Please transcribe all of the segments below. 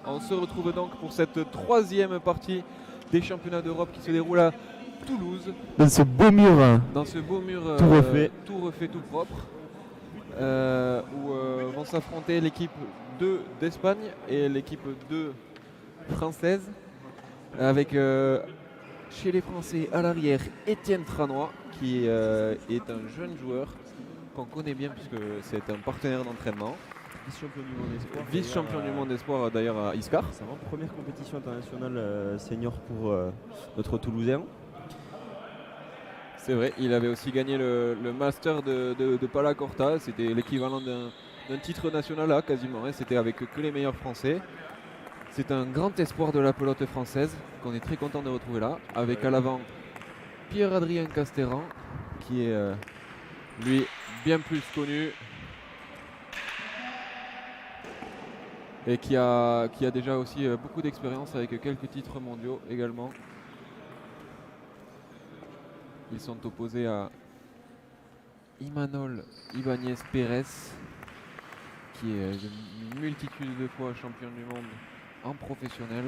On se retrouve donc pour cette troisième partie des championnats d'Europe qui se déroule à Toulouse. Dans ce beau mur. Dans ce beau mur tout refait, tout propre. Où vont s'affronter l'équipe 2 d'Espagne et l'équipe 2 française. Avec chez les Français à l'arrière Étienne Tranois qui est un jeune joueur qu'on connaît bien puisque c'est un partenaire d'entraînement. Vice-champion du monde espoir. Vice-champion du monde espoir d'ailleurs à Iscar. C'est vraiment première compétition internationale senior pour notre Toulousain. C'est vrai, il avait aussi gagné le Master de Pala Corta. C'était l'équivalent d'un titre national là quasiment. Hein. C'était avec que les meilleurs Français. C'est un grand espoir de la pelote française qu'on est très content de retrouver là. Avec à l'avant Pierre-Adrien Casteran qui est lui bien plus connu. Et qui a déjà aussi beaucoup d'expérience avec quelques titres mondiaux également. Ils sont opposés à Imanol Ibáñez Pérez, qui est une multitude de fois champion du monde en professionnel.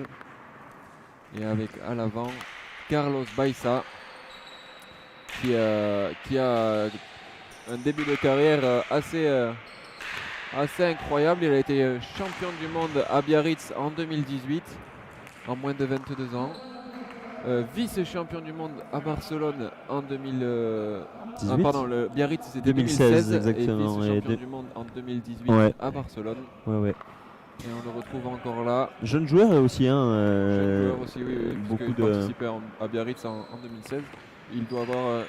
Et avec à l'avant Carlos Baiza, qui a un début de carrière assez incroyable. Il a été champion du monde à Biarritz en 2018, en moins de 22 ans. Vice-champion du monde à Barcelone en 2018. Pardon, le Biarritz c'était 2016 exactement. Et vice-champion du monde en 2018 à Barcelone. Ouais. Et on le retrouve encore là. Jeune joueur aussi. Jeune joueur aussi, oui. Beaucoup de participé à Biarritz en 2016. Il doit avoir...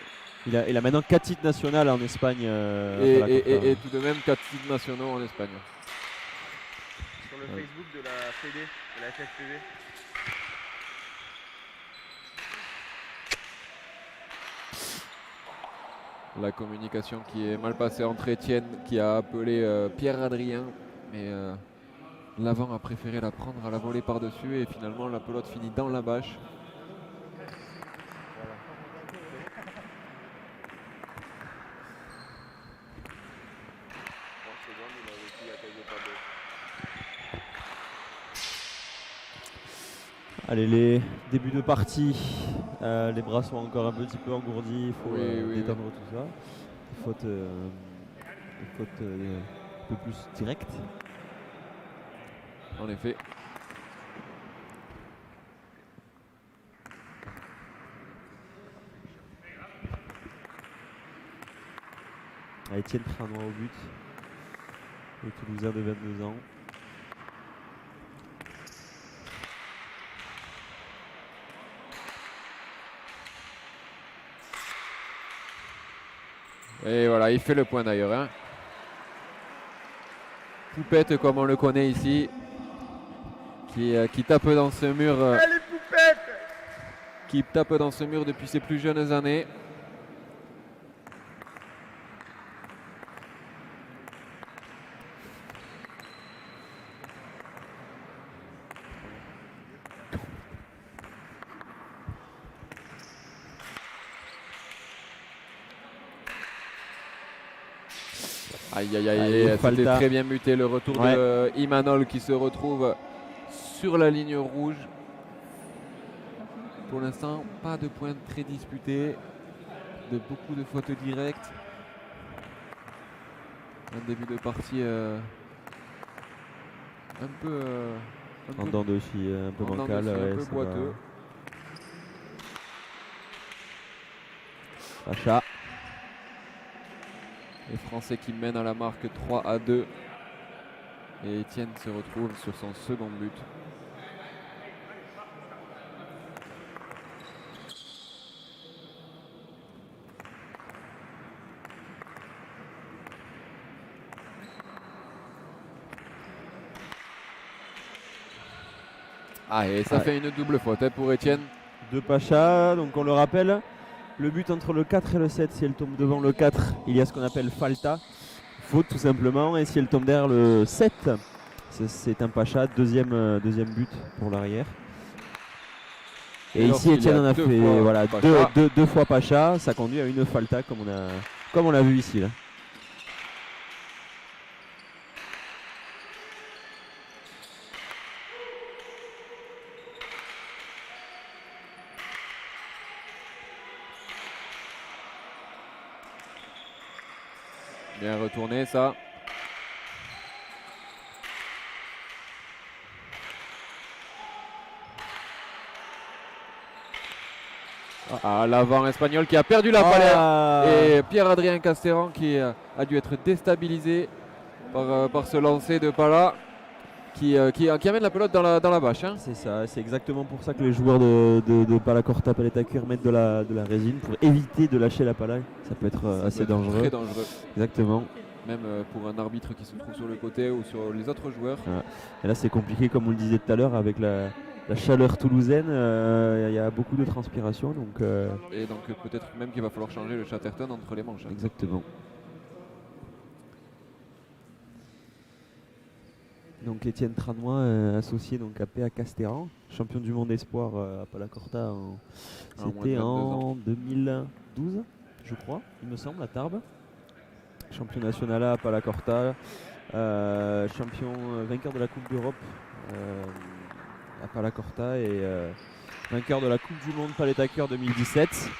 Il a maintenant 4 titres nationaux en Espagne. Et tout de même 4 titres nationaux en Espagne. Sur le Facebook de la FED, de la FFPV. La communication qui est mal passée entre Étienne qui a appelé Pierre-Adrien. Mais l'avant a préféré la prendre à la volée par-dessus et finalement la pelote finit dans la bâche. Allez, les débuts de partie, les bras sont encore un petit peu engourdis, il faut détendre tout ça. Faute un peu plus directe. En effet. Étienne Tranois au but, le Toulousain de 22 ans. Et voilà, il fait le point d'ailleurs. Hein. Poupette comme on le connaît ici, qui tape dans ce mur. Allez Poupette, qui tape dans ce mur depuis ses plus jeunes années. Aïe, c'était très bien muté le retour de Imanol qui se retrouve sur la ligne rouge. Pour l'instant, pas de points très disputés, de beaucoup de fautes directes. Un début de partie un peu en dents de scie, un peu bancal, un peu boiteux. Pacha. Les Français qui mènent à la marque 3-2. Et Étienne se retrouve sur son second but. Et ça fait une double faute pour Étienne. De Pacha, donc on le rappelle. Le but entre le 4 et le 7, si elle tombe devant le 4, il y a ce qu'on appelle falta, faute tout simplement. Et si elle tombe derrière le 7, c'est un Pacha, deuxième but pour l'arrière. Et ici Étienne en a fait deux fois Pacha, ça conduit à une falta comme on l'a vu ici là. Bien retourné ça. L'avant espagnol qui a perdu la palette. Et Pierre-Adrien Casteran qui a dû être déstabilisé par ce lancer de Pala qui amène la pelote dans la bâche. Hein. C'est ça, c'est exactement pour ça que les joueurs de Pala Corta Paleta Cuir mettent de la résine pour éviter de lâcher la pala. Ça peut être assez dangereux. Très dangereux. Exactement. Même pour un arbitre qui se trouve sur le côté ou sur les autres joueurs. Ouais. Et là c'est compliqué comme on le disait tout à l'heure avec la chaleur toulousaine, il y a beaucoup de transpiration. Et donc peut-être même qu'il va falloir changer le Chatterton entre les manches. Hein. Exactement. Donc Étienne Tranois associé donc à PA Casteran, champion du monde espoir à Pala Corta, c'était en 2012 je crois, il me semble, à Tarbes. Champion national à Pala Corta, champion vainqueur de la Coupe d'Europe à Pala Corta et vainqueur de la Coupe du Monde Paleta Cuir 2017.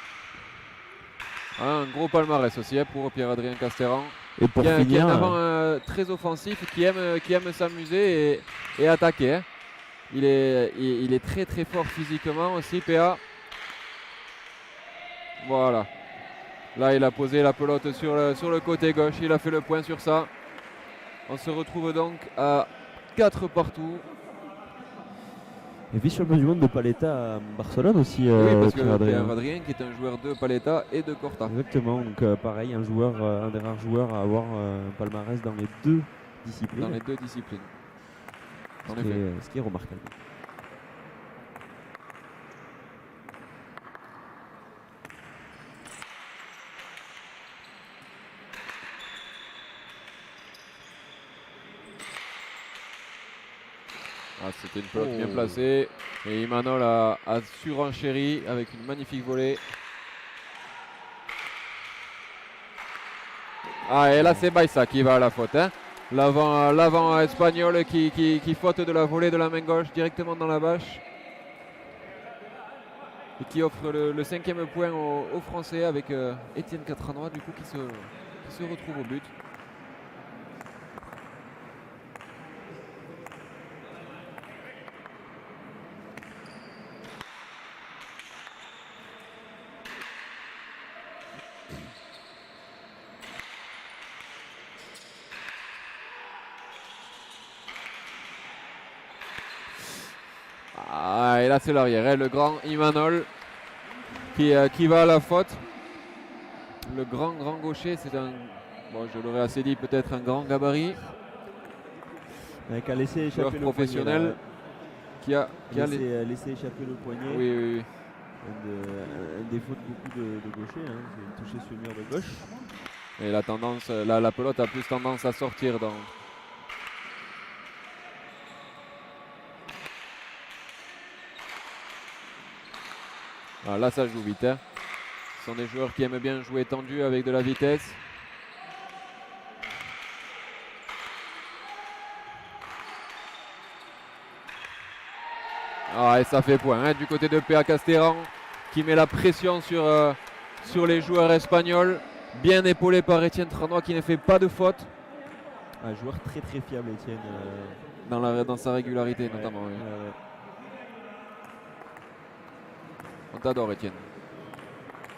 Un gros palmarès aussi pour Pierre-Adrien Casteran. Et pour qui est finir, un avant très offensif, qui aime s'amuser et attaquer. Hein. Il est très très fort physiquement aussi, PA. Voilà. Là, il a posé la pelote sur le côté gauche. Il a fait le point sur ça. On se retrouve donc à 4 partout. Et vice-champion du monde de Paleta à Barcelone aussi. Oui, parce que Pierre-Adrien qui est un joueur de Paleta et de Corta. Exactement, donc pareil, un des rares joueurs à avoir un palmarès dans les deux disciplines. Dans les deux disciplines. Ce qui est remarquable. C'était une pelote bien placée et Imanol a surenchéri avec une magnifique volée. Et là c'est Baissa qui va à la faute. Hein. L'avant espagnol qui faute de la volée de la main gauche directement dans la bâche. Et qui offre le 5e point aux Français avec Étienne Catranois du coup qui se retrouve au but. Et là c'est l'arrière, hein, le grand Imanol qui va à la faute. Le grand gaucher, c'est je l'aurais assez dit, peut-être un grand gabarit. Qui a laissé échapper le professionnel poignet, qui a laissé échapper le poignet. Oui. Un défaut de beaucoup de gauchers, hein, c'est touché sur le mur de gauche. Et la pelote a plus tendance à sortir dans. Là ça joue vite. Hein. Ce sont des joueurs qui aiment bien jouer tendu avec de la vitesse. Et ça fait point hein, du côté de PA Casteran qui met la pression sur les joueurs espagnols. Bien épaulé par Étienne Tranois qui ne fait pas de faute. Un joueur très très fiable Étienne. Dans sa régularité notamment. Oui. On t'adore Étienne.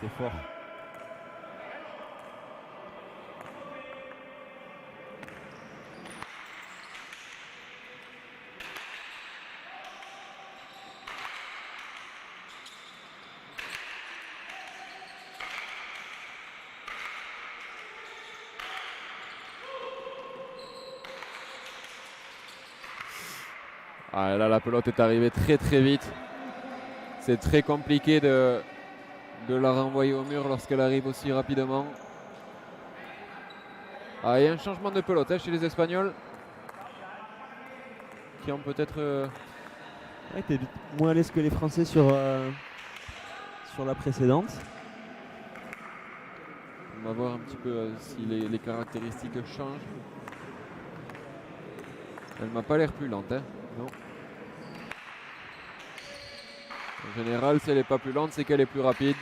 C'est fort. Là la pelote est arrivée très très vite. C'est très compliqué de la renvoyer au mur lorsqu'elle arrive aussi rapidement. Il y a un changement de pelote hein, chez les Espagnols qui ont peut-être été moins à l'aise que les Français sur la précédente. On va voir un petit peu si les caractéristiques changent. Elle m'a pas l'air plus lente. Hein. Non. En général, si elle n'est pas plus lente, c'est qu'elle est plus rapide.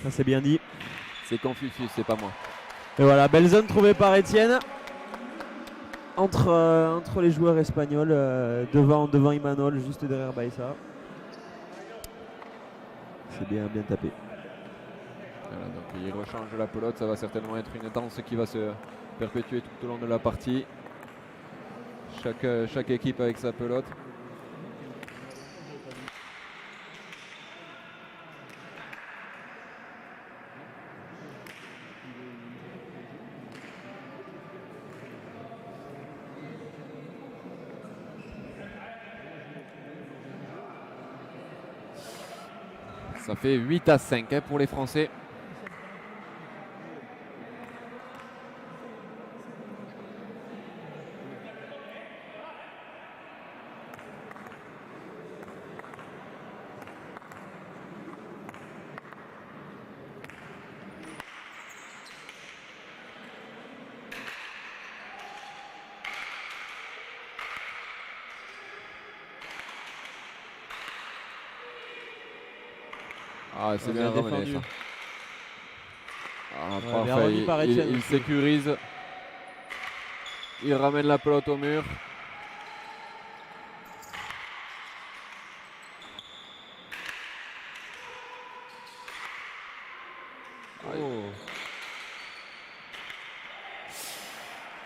Ça c'est bien dit. C'est Confucius, c'est pas moi. Et voilà, belle zone trouvée par Étienne. Entre les joueurs espagnols, devant Imanol, juste derrière Baïssa. C'est bien tapé. Voilà, donc il rechange la pelote, ça va certainement être une danse qui va se perpétuer tout au long de la partie. Chaque équipe avec sa pelote. Ça fait 8-5 hein, pour les Français. Ah, c'est bien ramené défendu. ça. Ah, Ouais, parfait, bien remis par Etienne il aussi. sécurise. Il ramène la pelote au mur.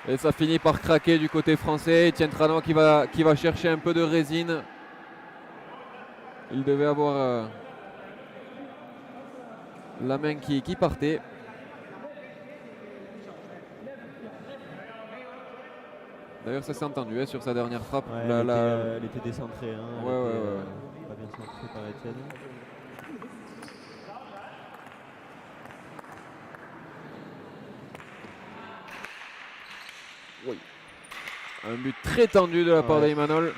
Et ça finit par craquer du côté français. Etienne Tranon qui va chercher un peu de résine. Il devait avoir la main qui partait. D'ailleurs ça s'est entendu hein, sur sa dernière frappe. Ouais, elle était décentrée. Hein, Ouais. Pas bien centrée par Etienne. Oui. Un but très tendu de la part d'Imanol.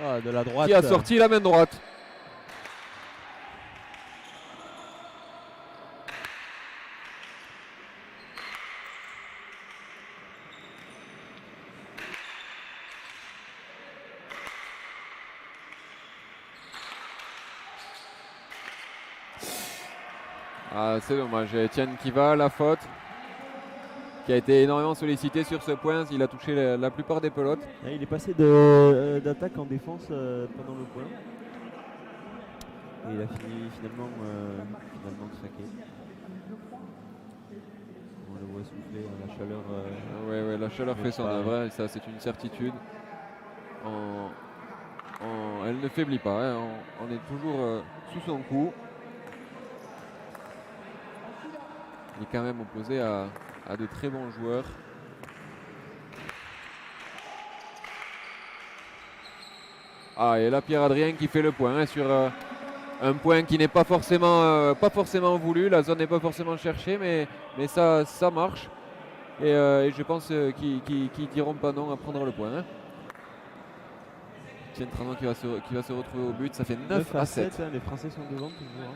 Ah, de la droite. Qui a sorti la main droite. Ah, c'est dommage. Etienne qui va à la faute. Qui a été énormément sollicité sur ce point. Il a touché la plupart des pelotes. Il est passé d'attaque en défense pendant le point. Et il a finalement craqué. On le voit souffler, la chaleur. Ouais, la chaleur fait son œuvre. Ça, c'est une certitude. Elle ne faiblit pas. Hein. On est toujours sous son coup. Il est quand même opposé à de très bons joueurs. Ah, et là Pierre-Adrien qui fait le point hein, sur un point qui n'est pas forcément voulu. La zone n'est pas forcément cherchée, mais ça marche. Et je pense qu'ils diront pas non à prendre le point. Hein. Etienne Tranon qui va se retrouver au but. Ça fait 9 à 7. Hein, les Français sont devant toujours.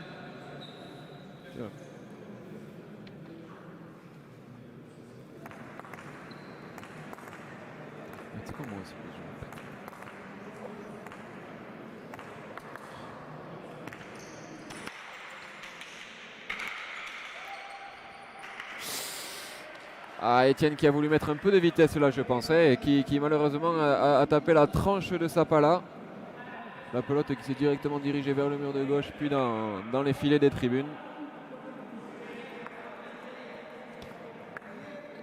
Hein. C'est comme moi aussi. Ah, Etienne qui a voulu mettre un peu de vitesse là, je pensais, et qui malheureusement a tapé la tranche de Sapala. La pelote qui s'est directement dirigée vers le mur de gauche, puis dans les filets des tribunes.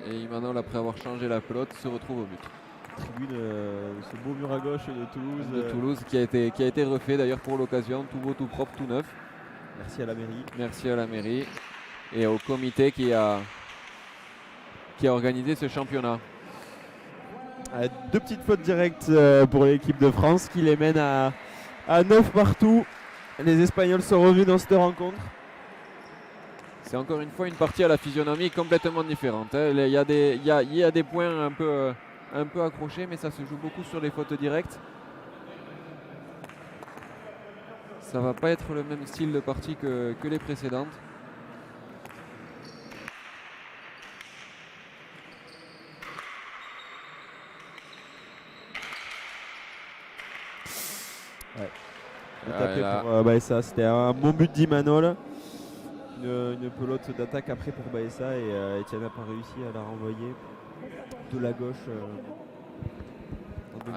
Et Imanol, après avoir changé la pelote, se retrouve au but. Tribune, ce beau mur à gauche de Toulouse. De Toulouse qui a été refait d'ailleurs pour l'occasion, tout beau, tout propre, tout neuf. Merci à la mairie. Merci à la mairie et au comité qui a organisé ce championnat. Deux petites fautes directes pour l'équipe de France qui les mène à 9 partout. Les Espagnols sont revenus dans cette rencontre. C'est encore une fois une partie à la physionomie complètement différente. Hein. Il y a des points un peu accrochés, mais ça se joue beaucoup sur les fautes directes. Ça va pas être le même style de partie que les précédentes. tapé là. pour Baessa. C'était un bon but d'Imanol. Une pelote d'attaque après pour Baessa et Etienne n'a pas réussi à la renvoyer de la gauche.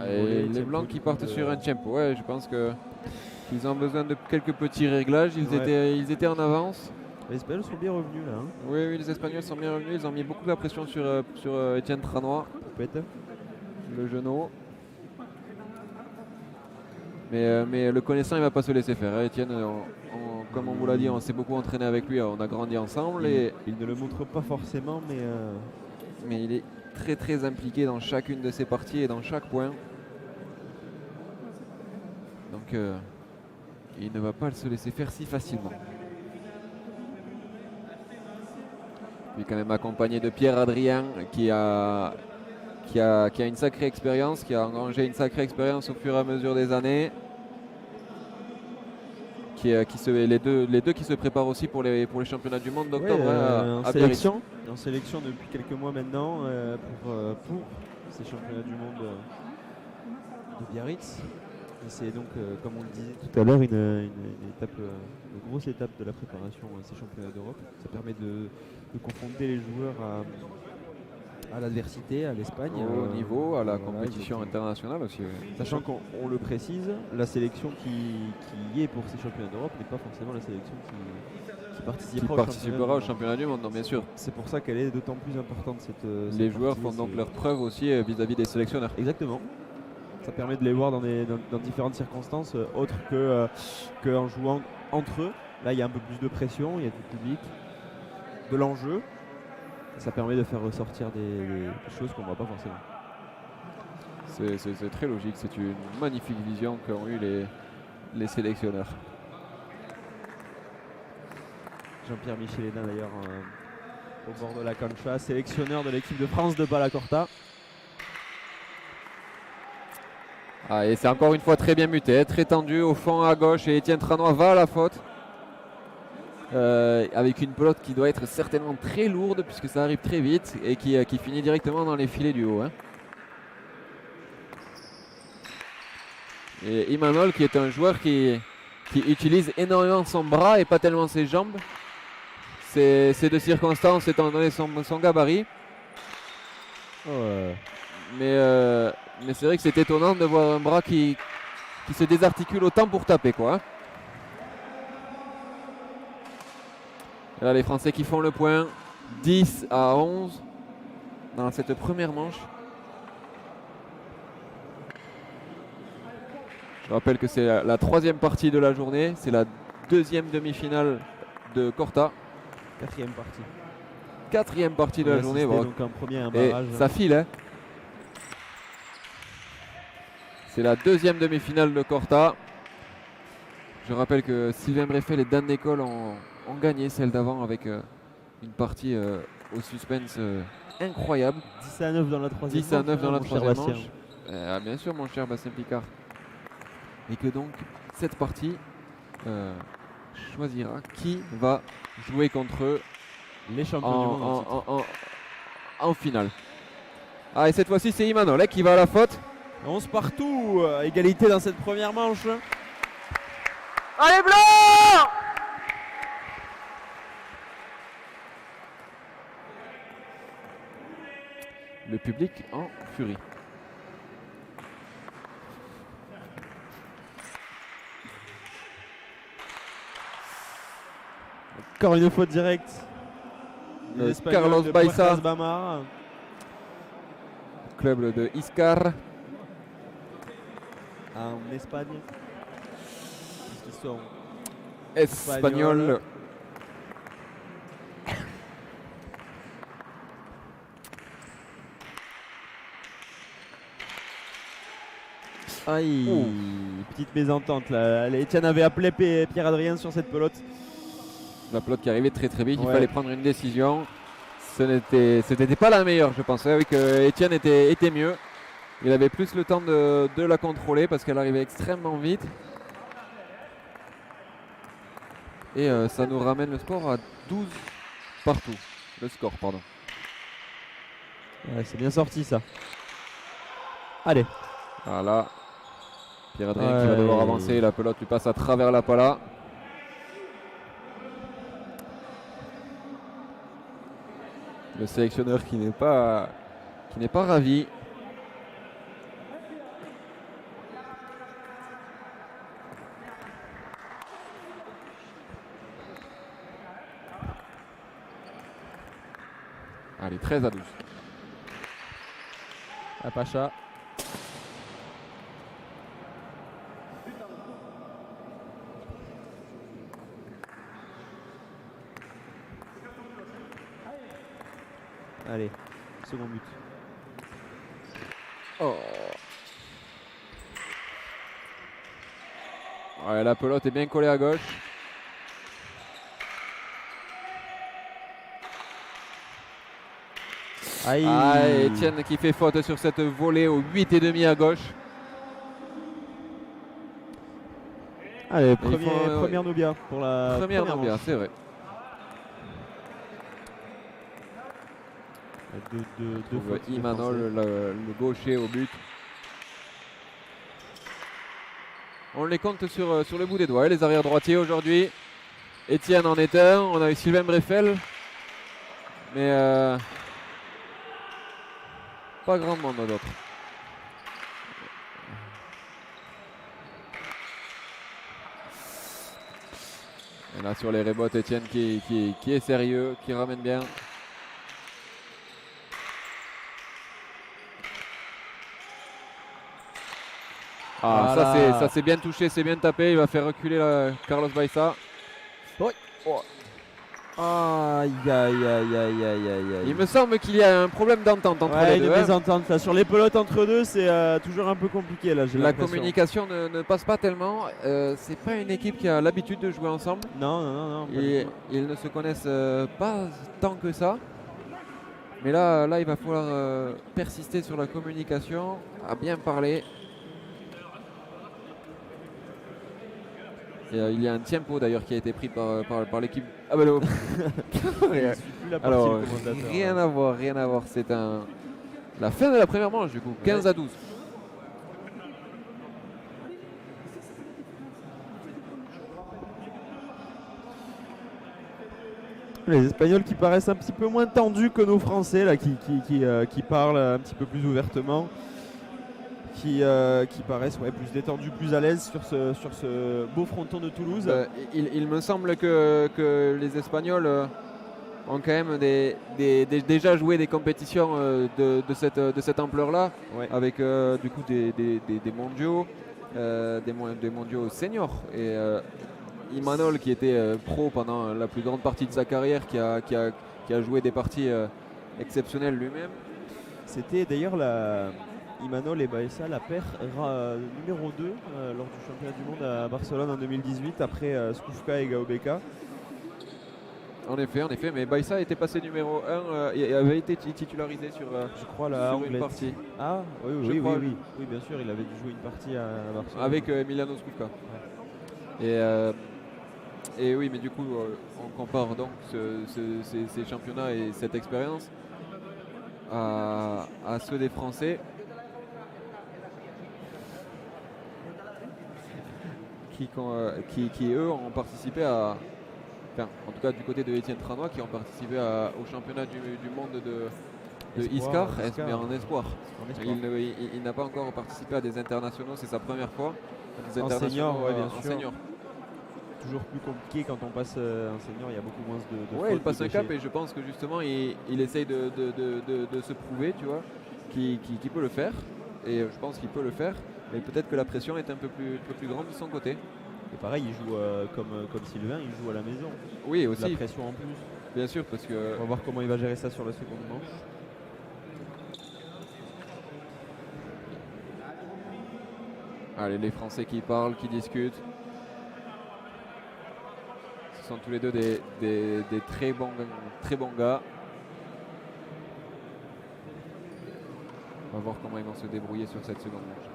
Et les Blancs qui partent sur un tempo. Ouais, je pense qu'ils ont besoin de quelques petits réglages. Ils étaient en avance. Les Espagnols sont bien revenus là. Oui, les Espagnols sont bien revenus. Ils ont mis beaucoup de la pression sur Étienne Tranois, le genou. Mais le connaissant, il ne va pas se laisser faire. Étienne, comme on vous l'a dit, on s'est beaucoup entraîné avec lui. On a grandi ensemble. Il ne le montre pas forcément, mais il est très très impliqué dans chacune de ses parties et dans chaque point. Donc il ne va pas se laisser faire si facilement. Il est quand même accompagné de Pierre-Adrien qui a une sacrée expérience, qui a engrangé une sacrée expérience au fur et à mesure des années. Les deux qui se préparent aussi pour les championnats du monde d'octobre en sélection depuis quelques mois maintenant pour ces championnats du monde de Biarritz. Et c'est donc, comme on le disait tout à l'heure, une grosse étape de la préparation à ces championnats d'Europe. Ça permet de confronter les joueurs à l'adversité, à l'Espagne. Au niveau, à la compétition internationale aussi. Sachant qu'on le précise, la sélection qui est pour ces championnats d'Europe n'est pas forcément la sélection qui participera au championnat du monde, non, bien sûr. C'est pour ça qu'elle est d'autant plus importante cette les joueurs font donc leur preuve aussi vis-à-vis des sélectionneurs. Exactement. Ça permet de les voir dans différentes circonstances autres qu'en jouant entre eux. Là, il y a un peu plus de pression, il y a du public, de l'enjeu. Ça permet de faire ressortir des choses qu'on ne voit pas forcément. C'est très logique, c'est une magnifique vision qu'ont eu les sélectionneurs. Jean-Pierre Michelena d'ailleurs au bord de la cancha, sélectionneur de l'équipe de France de Balacorta. Et c'est encore une fois très bien muté, très tendu au fond à gauche et Étienne Tranois va à la faute. Avec une pelote qui doit être certainement très lourde puisque ça arrive très vite et qui finit directement dans les filets du haut. Et Imanol qui est un joueur qui utilise énormément son bras et pas tellement ses jambes. C'est de circonstance étant donné son gabarit. Mais c'est vrai que c'est étonnant de voir un bras qui se désarticule autant pour taper, quoi. Et là, les Français qui font le point, 10-11 dans cette première manche. Je rappelle que c'est la troisième partie de la journée, c'est la deuxième demi-finale de Corta. Quatrième partie de la journée. Bon. Donc un premier, un barrage. Et ça file, hein. C'est la deuxième demi-finale de Corta. Je rappelle que Sylvain Breffel et Dan Nicole ont gagné celle d'avant avec une partie au suspense incroyable. 10-9 dans la troisième 10-9 dans la troisième manche. Bien sûr mon cher Bastien Picard. Et que donc cette partie choisira qui va jouer contre eux les champions du monde en finale. Et cette fois-ci c'est Imanol qui va à la faute. 11 partout, égalité dans cette première manche. Allez blanc! Le public en furie. Encore une faute directe. Carlos Baissa. Bamar. Club de Iscar. En Espagne. Ils sont espagnols. Aïe, petite mésentente là. Etienne avait appelé Pierre-Adrien sur cette pelote. La pelote qui arrivait très très vite, il fallait prendre une décision. Ce n'était pas la meilleure, je pensais. Oui, que Etienne était mieux. Il avait plus le temps de la contrôler parce qu'elle arrivait extrêmement vite. Et ça nous ramène le score à 12 partout. Le score, pardon. Ouais, c'est bien sorti ça. Allez. Voilà. Pierre-Adrien qui va devoir avancer, la pelote lui passe à travers la pala. Le sélectionneur qui n'est pas ravi. Allez, 13-12. À Pacha. Allez, second but. Oh. Ouais, la pelote est bien collée à gauche. Aïe. Ah, Etienne qui fait faute sur cette volée au 8,5 à gauche. Allez, première Nobia pour la Première Nobia, manche. c'est vrai. Deux fautes des Imanol, le gaucher au but. On les compte sur le bout des doigts, les arrières droitiers aujourd'hui. Etienne en est un, on a eu Sylvain Breffel. Mais pas grand monde d'autres. Et là sur les rebotes, Etienne qui est sérieux, qui ramène bien. Ah, voilà. ça c'est bien touché, c'est bien tapé. Il va faire reculer Carlos Baiza. Oui. Oh. Aïe, aïe, aïe, aïe, aïe, aïe. Il me semble qu'il y a un problème d'entente entre les deux. Une mésentente là. Sur les pelotes entre deux, c'est toujours un peu compliqué là. La communication ne passe pas tellement. C'est pas une équipe qui a l'habitude de jouer ensemble. Non. Ils ne se connaissent pas tant que ça. Mais là il va falloir persister sur la communication, à bien parler. Et, il y a un tempo d'ailleurs qui a été pris par l'équipe. Ah bah non. Alors, rien à voir. C'est la fin de la première manche du coup, 15-12. Les Espagnols qui paraissent un petit peu moins tendus que nos Français là, qui parlent un petit peu plus ouvertement. Qui paraissent plus détendus, plus à l'aise sur ce beau fronton de Toulouse. Il me semble que les Espagnols ont quand même déjà joué des compétitions de cette ampleur-là, avec du coup des mondiaux, des mondiaux seniors. Et Imanol qui était pro pendant la plus grande partie de sa carrière, qui a joué des parties exceptionnelles lui-même. C'était d'ailleurs Imanol et Baiza, la paire numéro 2 lors du championnat du monde à Barcelone en 2018 après Skufka et Gaobeka. En effet, mais Baiza était passé numéro 1 et avait été titularisé sur, je crois, sur une partie. Ah oui, bien sûr, il avait dû jouer une partie à Barcelone. Avec Emiliano Skufka. Ouais. Et oui, mais du coup, on compare donc ces championnats et cette expérience à ceux des Français. Qui eux ont participé en tout cas du côté de Étienne Tranois, qui ont participé au championnat du monde de Iscar, mais en espoir. Il n'a pas encore participé à des internationaux, c'est sa première fois. En senior, bien sûr. Senior. Toujours plus compliqué quand on passe en senior, il y a beaucoup moins de fautes, il passe un cap et je pense que justement il essaye de se prouver, tu vois, qu'il peut le faire. Et je pense qu'il peut le faire. Mais peut-être que la pression est un peu plus grande de son côté. Et pareil, il joue comme Sylvain, il joue à la maison. Oui, aussi. La pression en plus. Bien sûr, parce que... On va voir comment il va gérer ça sur la seconde manche. Allez, les Français qui parlent, qui discutent. Ce sont tous les deux des très bons gars. On va voir comment ils vont se débrouiller sur cette seconde manche.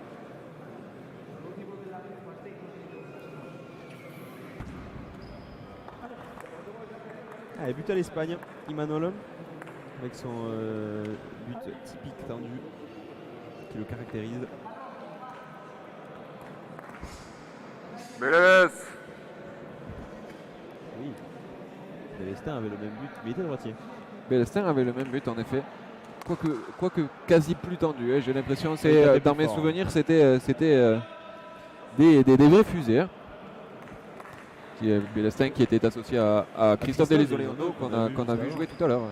Allez, but à l'Espagne, Imanol, avec son but typique tendu qui le caractérise. Beles. Oui. Célestin avait le même but, mais il était droitier. Bélestin avait le même but en effet. Quoique quasi plus tendu, hein, j'ai l'impression. Il tapait Dans plus mes fort, souvenirs, c'était des vraies fusées. Hein. Bélestin qui était associé à Christophe Delisole qu'on a vu jouer tout à l'heure.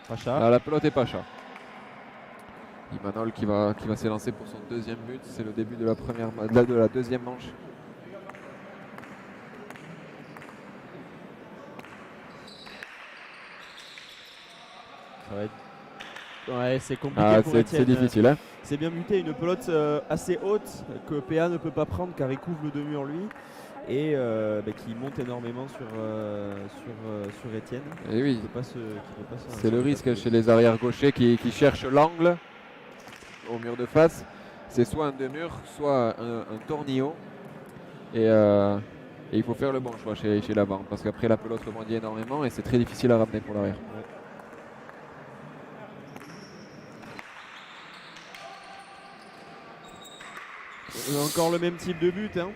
Pacha. Là, la pelote est Pacha. Imanol qui va s'élancer pour son deuxième but. C'est le début de la deuxième manche. Ça va être... Ouais, c'est compliqué pour C'est Etienne. difficile. Hein. C'est bien muté, une pelote assez haute que PA ne peut pas prendre car il couvre le deux-murs lui et qui monte énormément sur Etienne. Et oui, c'est le risque passer. chez les arrières gauchers qui cherchent l'angle au mur de face. C'est soit un deux-murs, soit un tornillo. Et il faut faire le bon choix chez la bande parce qu'après la pelote rebondit énormément et c'est très difficile à ramener pour l'arrière. Ouais. Encore le même type de but. Hein.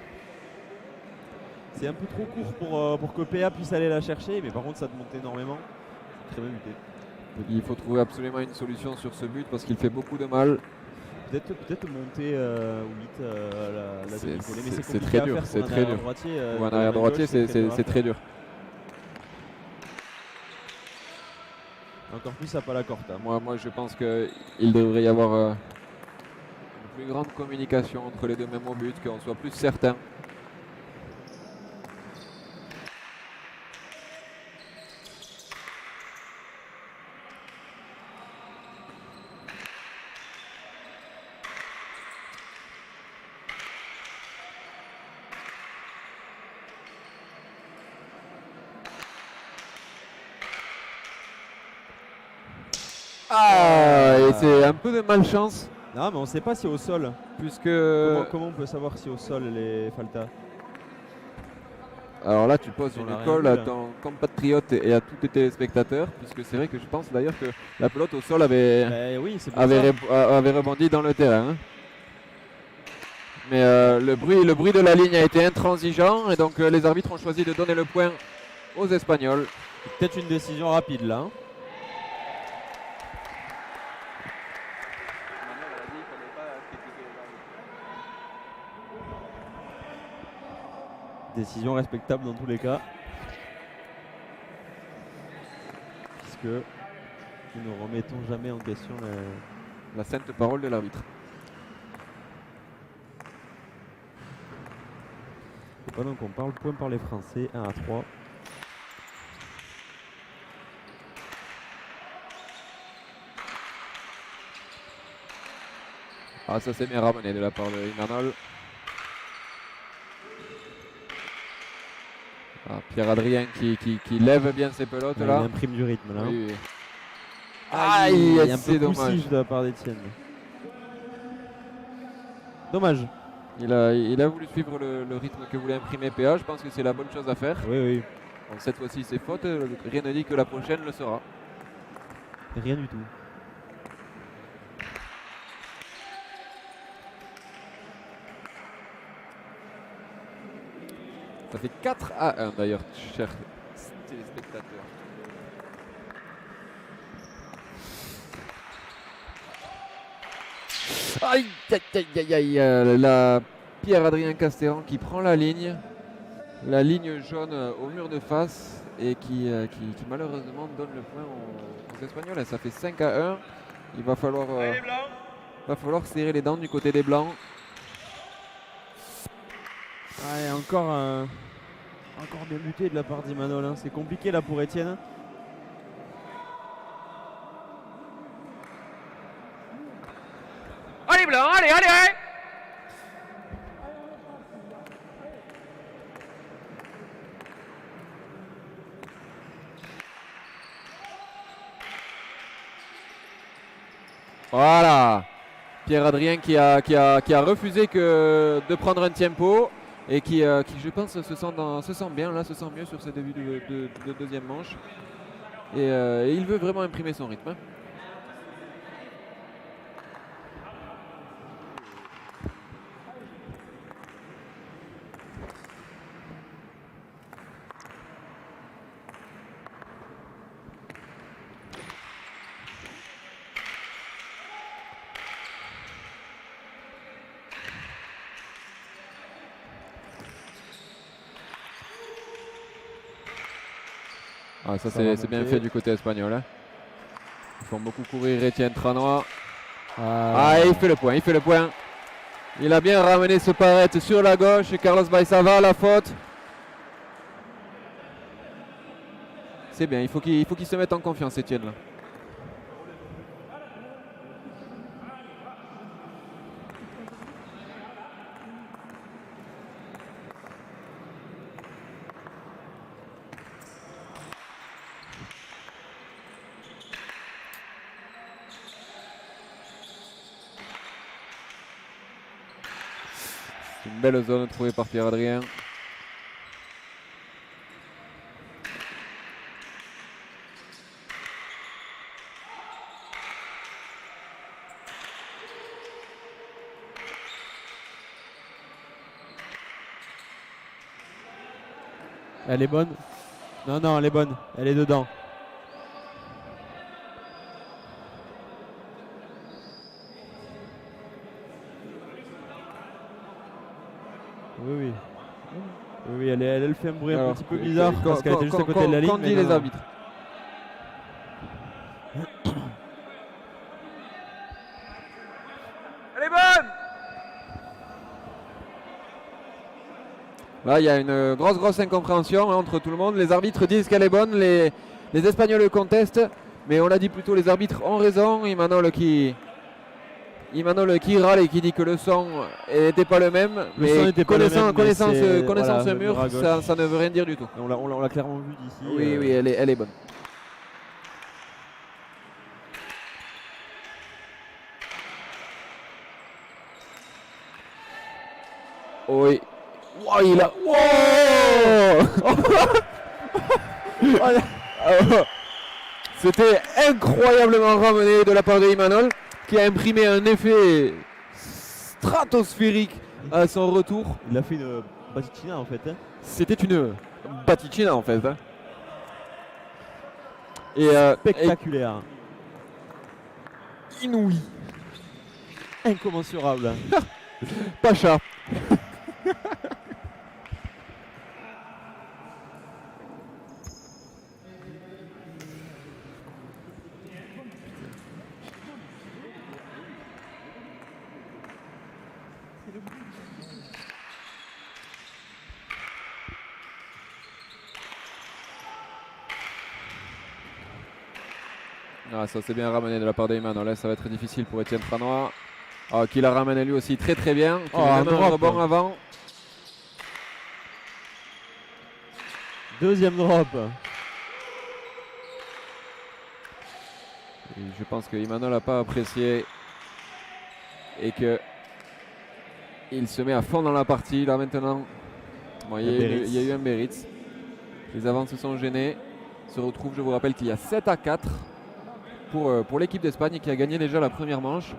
C'est un peu trop court pour que PA puisse aller la chercher, mais par contre ça te monte énormément. C'est très bien buté. Il faut trouver absolument une solution sur ce but parce qu'il fait beaucoup de mal. Peut-être monter au 8 la demi-volée, mais c'est très dur. C'est très dur. Ou un arrière droitier, c'est très dur. Encore plus à Palacorta. Moi je pense qu'il devrait y avoir une plus grande communication entre les deux mêmes au but, qu'on soit plus certain. Et c'est un peu de malchance. Non, mais on ne sait pas si au sol. Puisque. Comment on peut savoir si au sol les Falta? Alors là, tu poses une colle à ton compatriote et à tous tes téléspectateurs, puisque c'est vrai que je pense d'ailleurs que la pelote au sol avait rebondi dans le terrain. Hein. Mais le bruit de la ligne a été intransigeant et donc les arbitres ont choisi de donner le point aux Espagnols. Peut-être une décision rapide là. Hein. Décision respectable dans tous les cas. Puisque nous ne remettons jamais en question la sainte parole de l'arbitre. Et pendant qu'on parle, point par les Français, 1 à 3. Ah, ça s'est bien ramené de la part de Imanol. Pierre-Adrien qui lève bien ses pelotes là. Il imprime du rythme là. Oui. Il y a un peu poussif de la part d'Etienne. Dommage. Il a voulu suivre le rythme que voulait imprimer PA. Je pense que c'est la bonne chose à faire. Oui. Bon, cette fois-ci c'est faute. Rien ne dit que la prochaine le sera. Rien du tout. Ça fait 4 à 1 d'ailleurs, chers téléspectateurs. Aïe, aïe, aïe, aïe. La Pierre-Adrien Casteran qui prend la ligne jaune au mur de face et qui malheureusement donne le point aux Espagnols. Et ça fait 5 à 1. Il va falloir serrer les dents du côté des Blancs. Ouais, encore bien buté de la part d'Imanol. Hein. C'est compliqué là pour Etienne. Allez Blanc, allez Voilà, Pierre-Adrien qui a refusé de prendre un tempo et qui je pense se sent bien là, se sent mieux sur ce début de deuxième manche et il veut vraiment imprimer son rythme. Ah, ça Ça va c'est bien monter. fait du côté espagnol. Hein. Ils font beaucoup courir Etienne Tranois. Ah, Ah, il fait le point, il fait le point. Il a bien ramené ce Parrette sur la gauche et Carlos Baissava à la faute. C'est bien, il faut qu'il se mette en confiance, Etienne. Là. C'est une belle zone trouvée par Pierre-Adrien. elle est bonne. Non, non, elle est bonne. Elle est dedans. Oui, oui. Oui, oui, elle fait un bruit un Alors, petit peu bizarre quand- parce qu'elle était juste à quand- côté de la ligne. Qu'en mais dit non, les non. arbitres? Elle est bonne! Là, il y a une grosse incompréhension hein, entre tout le monde. Les arbitres disent qu'elle est bonne, les Espagnols le contestent, mais on l'a dit plus tôt, les arbitres ont raison. Imanol qui râle et qui dit que le son n'était pas le même. Le son n'était pas le même, mais connaissant c'est- connaissant voilà, ce le mur, mur à gauche. ça ne veut rien dire du tout. On l'a clairement vu d'ici. Oui, oui, elle est bonne. Oui. Wow, il a. Wow C'était incroyablement ramené de la part de Imanol qui a imprimé un effet stratosphérique à son retour. Il a fait une Batitina en fait. Hein. C'était une Batichina en fait. Hein. Et Spectaculaire. inouï. Incommensurable. Pacha. Ah, ça c'est bien ramené de la part d'Eyman. Là, ça va être difficile pour Etienne Tranois. Ah, qui la ramène lui aussi très bien. Qui Oh, met un même un drop. rebond avant. Deuxième drop. Et je pense que Imanol n'a pas apprécié et que il se met à fond dans la partie là maintenant. Bon, il y a eu un Beritz. Les avants se sont gênés. Se retrouve, je vous rappelle qu'il y a 7-4 pour l'équipe d'Espagne qui a gagné déjà la première manche.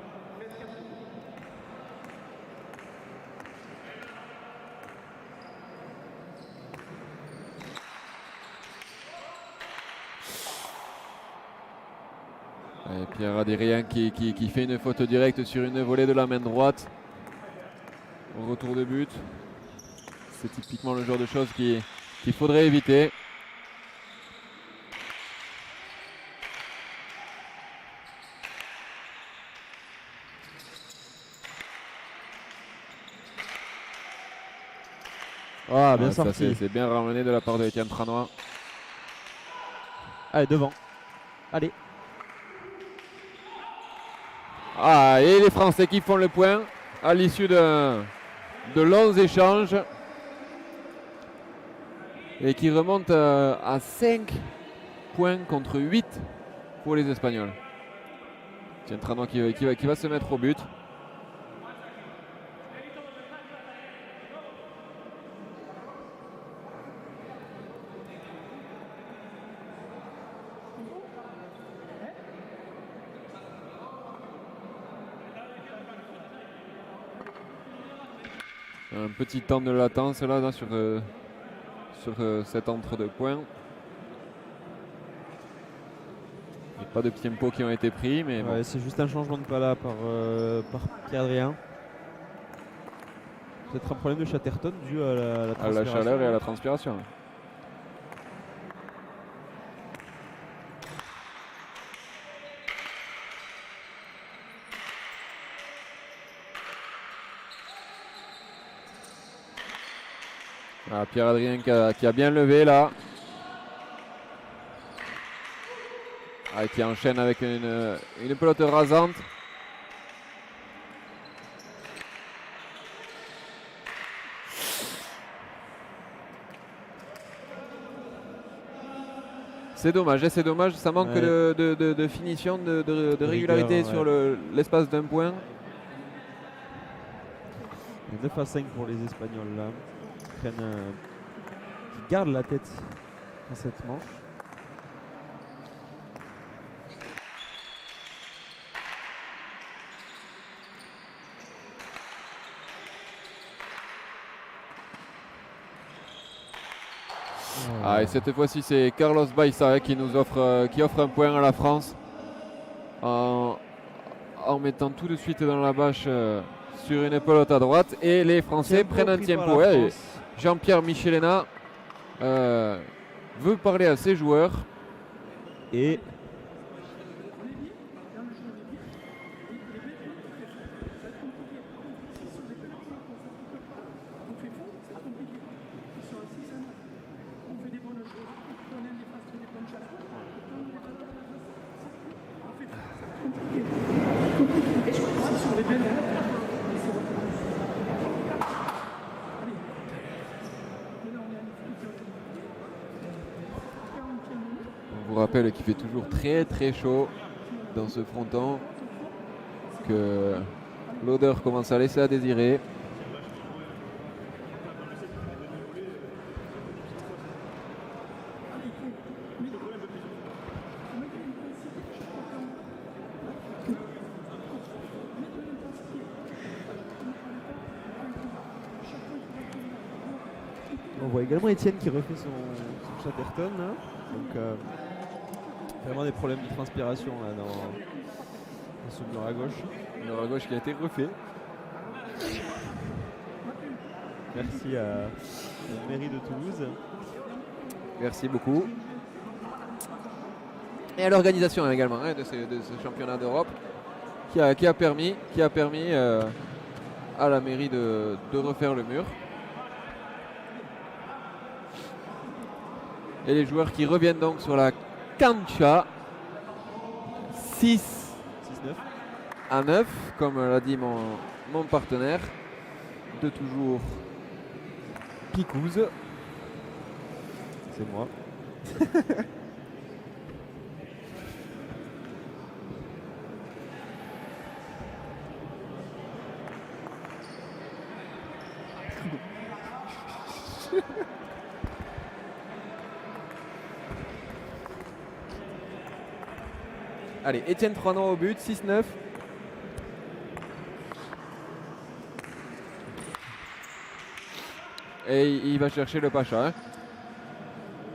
Et Pierre Adrien qui fait une faute directe sur une volée de la main droite. Au retour de but. C'est typiquement le genre de choses qu'il faudrait éviter. Ah, bien Ça, sorti. c'est bien ramené de la part de Etienne Tranois. Allez, devant. Allez. Ah, et les Français qui font le point à l'issue de longs échanges. Et qui remontent à 5 points contre 8 pour les Espagnols. Etienne Tranois qui va se mettre au but. Un petit temps de latence là sur cet entre-deux points. Il n'y a pas de tempo qui ont été pris, mais bon. Ouais, c'est juste un changement de pala par Pierre-Adrien. Peut-être un problème de Chatterton dû à la À la transpiration. chaleur et à la transpiration. Ah, Pierre-Adrien qui a bien levé là. Ah, qui enchaîne avec une pelote rasante. C'est dommage, c'est dommage, ça manque Ouais. de finition, de régularité rigueur, sur l'espace d'un point. 9-5 pour les Espagnols là. Qui gardent la tête dans cette manche. Ah, et cette fois-ci, c'est Carlos Baiza qui offre un point à la France en mettant tout de suite dans la bâche sur une pelote à droite. Et les Français prennent un tempo. Ouais, Jean-Pierre Michelena veut parler à ses joueurs. Et On vous rappelle qu'il fait toujours très très chaud dans ce fronton, que l'odeur commence à laisser à désirer. on voit également Étienne qui refait son Chatterton là. Donc vraiment des problèmes de transpiration là, dans ce mur à gauche. Le mur à gauche qui a été refait. Merci à la mairie de Toulouse. Merci beaucoup. Et à l'organisation également de ce championnat d'Europe qui a permis à la mairie de refaire le mur. Et les joueurs qui reviennent donc sur la cancha. 6-9, comme l'a dit mon partenaire. De toujours Picouz. C'est moi. Allez, Étienne Troinon au but, 6-9. Et il va chercher le Pacha. Hein.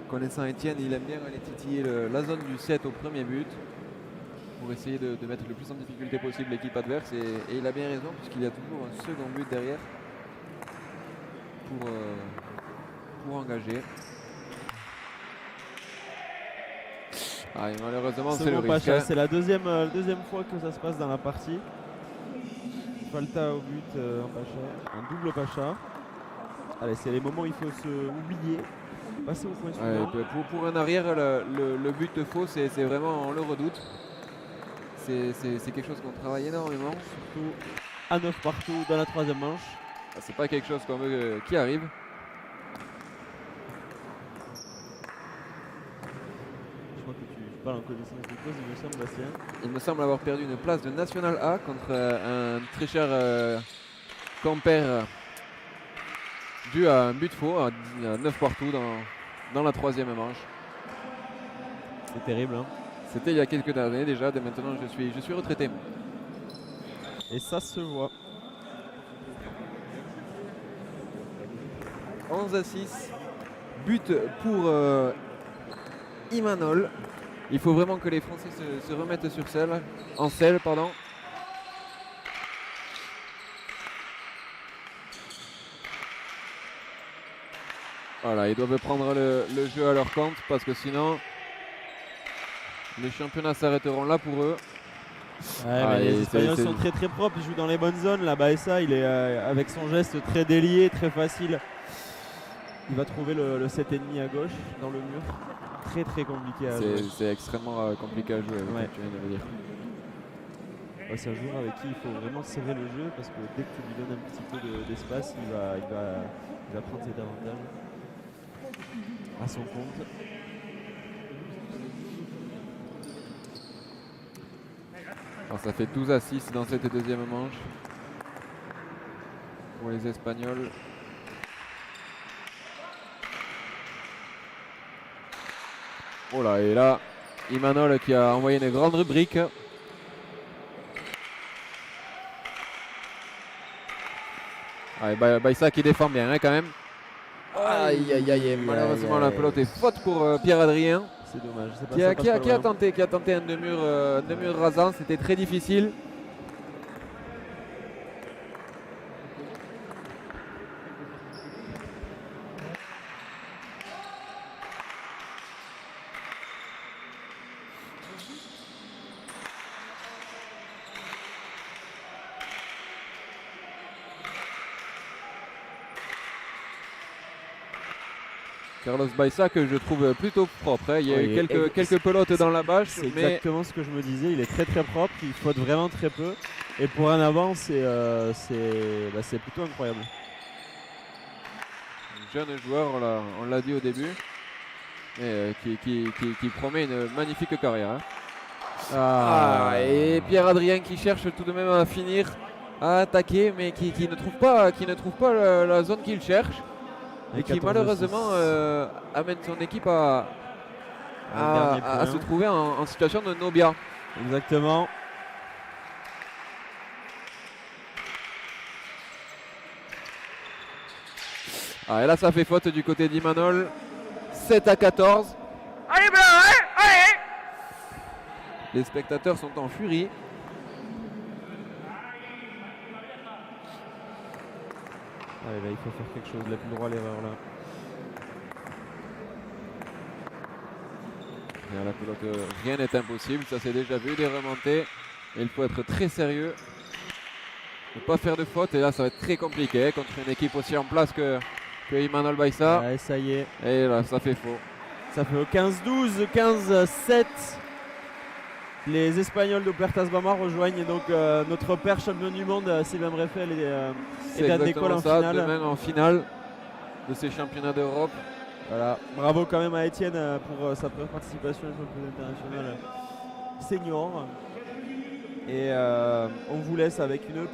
Connaissant Étienne, il aime bien aller titiller la zone du 7 au premier but pour essayer de mettre le plus en difficulté possible l'équipe adverse. Et il a bien raison puisqu'il y a toujours un second but derrière pour engager. Ah, et malheureusement, c'est le risque. Pacha, c'est la deuxième fois que ça se passe dans la partie. Falta au but en Pacha, un double Pacha. Allez, c'est les moments où il faut se oublier, passer au point suivant. Pour un arrière, le but faux, c'est vraiment, on le redoute. C'est quelque chose qu'on travaille énormément. Surtout à 9 partout dans la troisième manche. C'est pas quelque chose qu'on veut qui arrive. Je crois que tu parles en connaissance de cause, il me semble, Bastien. Il me semble avoir perdu une place de National A contre un très cher compère dû à un but faux, à 9 partout dans la troisième manche. C'est terrible, hein. C'était il y a quelques années déjà, dès maintenant je suis retraité. Et ça se voit. 11-6, but pour Imanol. Il faut vraiment que les Français se remettent sur en selle. Voilà, ils doivent prendre le jeu à leur compte parce que sinon les championnats s'arrêteront là pour eux. Ouais, les Espagnols sont très très propres, ils jouent dans les bonnes zones. Là-bas, et ça, il est avec son geste très délié, très facile. Il va trouver le 7,5 à gauche dans le mur. Très très compliqué à jouer. C'est extrêmement compliqué à jouer, Ouais. comme tu viens de le dire. C'est un joueur avec qui il faut vraiment serrer le jeu parce que dès que tu lui donnes un petit peu d'espace, il va prendre cet avantage à son compte. Alors ça fait 12-6 dans cette deuxième manche pour les Espagnols. Oh là, et là, Imanol qui a envoyé une grande rubrique. Baissa qui défend bien hein, quand même. Aïe aïe aïe, malheureusement la pelote est faute pour Pierre-Adrien. C'est dommage. Qui a tenté un deux-murs rasant, c'était très difficile. Carlos Baissa que je trouve plutôt propre. Hein. Il y a eu quelques pelotes dans la bâche. C'est exactement ce que je me disais. Il est très très propre. Il faute vraiment très peu. Et pour un avant, c'est plutôt incroyable. Un jeune joueur, on l'a dit au début, mais, qui promet une magnifique carrière. Hein. Et Pierre-Adrien qui cherche tout de même à finir, à attaquer, mais qui ne trouve pas la zone qu'il cherche. Et qui malheureusement amène son équipe à se trouver en situation de no-bien. Exactement. Et là ça fait faute du côté d'Imanol. 7-14. Allez blanc, hein, allez. Les spectateurs sont en furie. Allez, là, il faut faire quelque chose, il n'a plus le droit à l'erreur là. Et à la pelote, rien n'est impossible, ça s'est déjà vu, des remontées. Et il faut être très sérieux, ne pas faire de faute. Et là, ça va être très compliqué contre une équipe aussi en place que Imanol Baissa. Ouais, ça y est. Et là, ça fait faux. Ça fait au 15-12, 15-7. Les Espagnols d'Obertas Bama rejoignent donc notre père champion du monde Sylvain Breffel et Dan Décolle en finale. Demain en finale de ces championnats d'Europe. Voilà. Bravo quand même à Étienne pour sa première participation au championnat international senior. Et on vous laisse avec une